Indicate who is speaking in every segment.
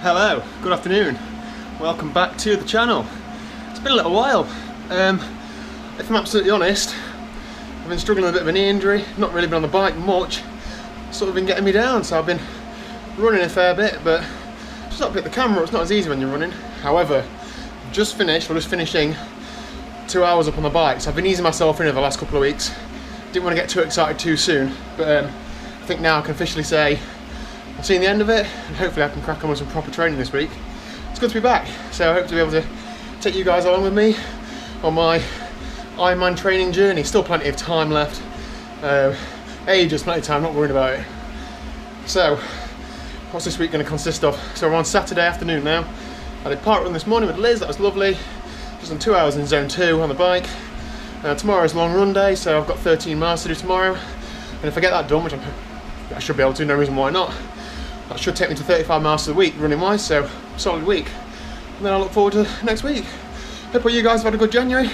Speaker 1: Hello, good afternoon. Welcome back to the channel. It's been a little while. If I'm absolutely honest, I've been struggling with a bit of a knee injury, not really been on the bike much, sort of been getting me down, so I've been running a fair bit, but just not pick the camera, it's not as easy when you're running. However, just finishing 2 hours up on the bike, so I've been easing myself in over the last couple of weeks. Didn't want to get too excited too soon, but I think now I can officially say I've seen the end of it, and hopefully I can crack on with some proper training this week. It's good to be back, so I hope to be able to take you guys along with me on my Ironman training journey. Still plenty of time left, ages, plenty of time, not worried about it. So, what's this week going to consist of? So we're on Saturday afternoon now. I did park run this morning with Liz, that was lovely. Just on 2 hours in zone 2 on the bike. Tomorrow's long run day, so I've got 13 miles to do tomorrow. And if I get that done, which I should be able to, no reason why not, that should take me to 35 miles a week running wise, so solid week. And then I look forward to next week. Hope all you guys have had a good January.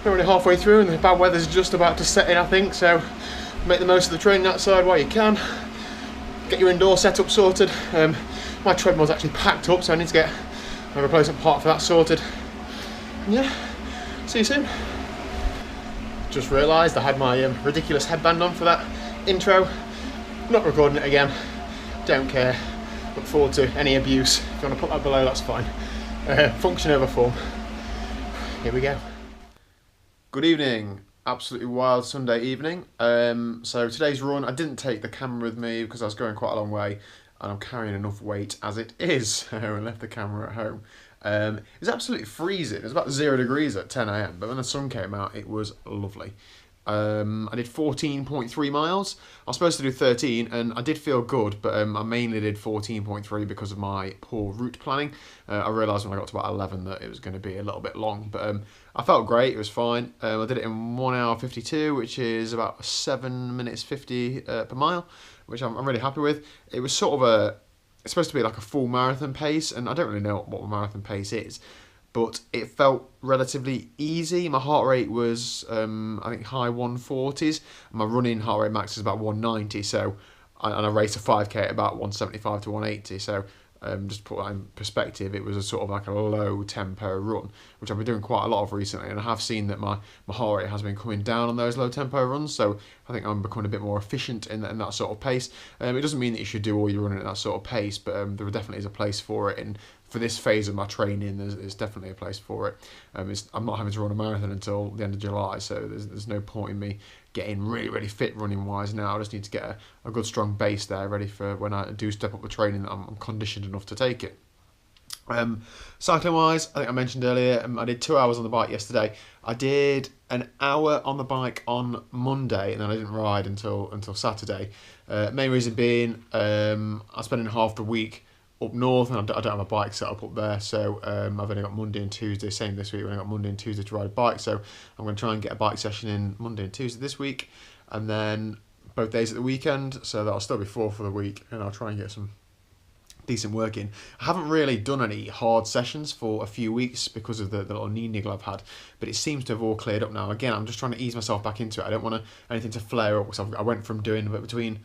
Speaker 1: We're already halfway through and the bad weather's just about to set in, I think, so make the most of the training outside while you can. Get your indoor setup sorted. My treadmill's actually packed up, so I need to get a replacement part for that sorted. And yeah, see you soon. Just realised I had my ridiculous headband on for that intro. Not recording it again. Don't care. Look forward to any abuse. If you want to put that below, that's fine. Function over form. Here we go. Good evening. Absolutely wild Sunday evening. So today's run, I didn't take the camera with me because I was going quite a long way and I'm carrying enough weight as it is. I left the camera at home. It was absolutely freezing. It was about 0 degrees at 10 AM, but when the sun came out, it was lovely. I did 14.3 miles. I was supposed to do 13 and I did feel good, but I mainly did 14.3 because of my poor route planning. I realised when I got to about 11 that it was going to be a little bit long, but I felt great, it was fine. I did it in 1 hour 52, which is about 7 minutes 50 per mile, which I'm really happy with. It was sort of it's supposed to be like a full marathon pace, and I don't really know what a marathon pace is, but it felt relatively easy. My heart rate was, I think, high 140s. My running heart rate max is about 190, so, and I race a 5k at about 175 to 180, so just to put that in perspective, it was a sort of like a low tempo run, which I've been doing quite a lot of recently, and I have seen that my heart rate has been coming down on those low tempo runs, so I think I'm becoming a bit more efficient in that sort of pace. It doesn't mean that you should do all your running at that sort of pace, but there definitely is a place for it, and for this phase of my training, there's definitely a place for it. I'm not having to run a marathon until the end of July, so there's no point in me getting really fit running wise now. I just need to get a good strong base there ready for when I do step up the training that I'm conditioned enough to take it. Cycling wise, I think I mentioned earlier, I did 2 hours on the bike yesterday. I did an hour on the bike on Monday, and then I didn't ride until Saturday. Main reason being, I'm spending half the week up north, and I don't have a bike set up there, so I've only got Monday and Tuesday. Same this week, I've only got Monday and Tuesday to ride a bike, so I'm going to try and get a bike session in Monday and Tuesday this week, and then both days at the weekend, so that'll still be 4 for the week, and I'll try and get some decent work in. I haven't really done any hard sessions for a few weeks because of the little knee niggle I've had, but it seems to have all cleared up now. Again, I'm just trying to ease myself back into it. I don't want anything to flare up, so I went from doing between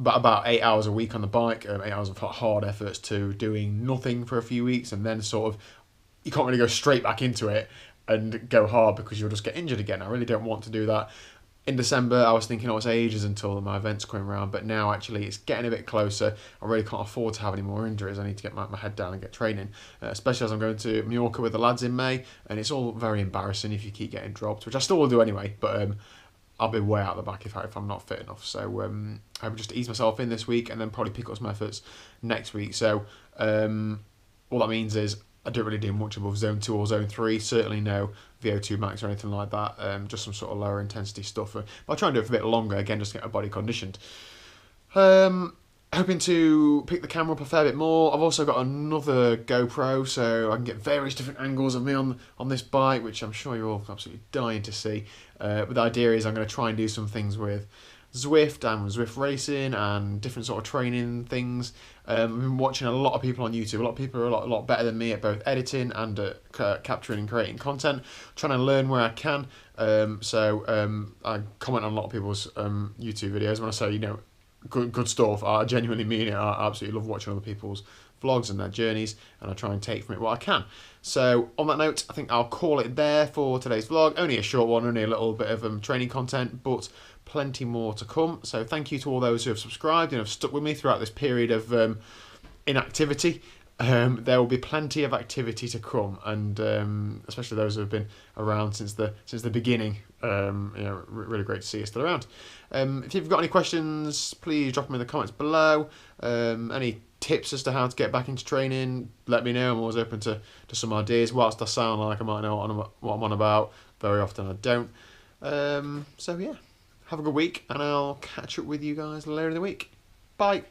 Speaker 1: about 8 hours a week on the bike, 8 hours of hard efforts, to doing nothing for a few weeks, and then sort of you can't really go straight back into it and go hard because you'll just get injured again. I really don't want to do that. In December, I was thinking, it's ages until my event's coming around, but now actually it's getting a bit closer. I really can't afford to have any more injuries. I need to get my head down and get training, especially as I'm going to Mallorca with the lads in May, and it's all very embarrassing if you keep getting dropped, which I still will do anyway, but I'll be way out the back if I'm not fit enough. So I would just ease myself in this week and then probably pick up some efforts next week. So all that means is I don't really do much above zone 2 or zone 3. Certainly no VO2 max or anything like that. Just some sort of lower intensity stuff. But I'll try and do it for a bit longer, again, just to get my body conditioned. Hoping to pick the camera up a fair bit more. I've also got another GoPro, so I can get various different angles of me on this bike, which I'm sure you're all absolutely dying to see. But the idea is I'm going to try and do some things with Zwift and Zwift Racing and different sort of training things. I've been watching a lot of people on YouTube. A lot of people are a lot better than me at both editing and at capturing and creating content. Trying to learn where I can. I comment on a lot of people's YouTube videos. When I say, good stuff. I genuinely mean it. I absolutely love watching other people's vlogs and their journeys, and I try and take from it what I can. So on that note, I think I'll call it there for today's vlog. Only a short one, only a little bit of training content, but plenty more to come. So thank you to all those who have subscribed and have stuck with me throughout this period of inactivity. There will be plenty of activity to come, and especially those who have been around since the beginning. Really great to see you still around. If you've got any questions, please drop them in the comments below. Any tips as to how to get back into training, let me know. I'm always open to some ideas. Whilst I sound like I might know what I'm on about, very often I don't. So yeah, have a good week, and I'll catch up with you guys later in the week. Bye.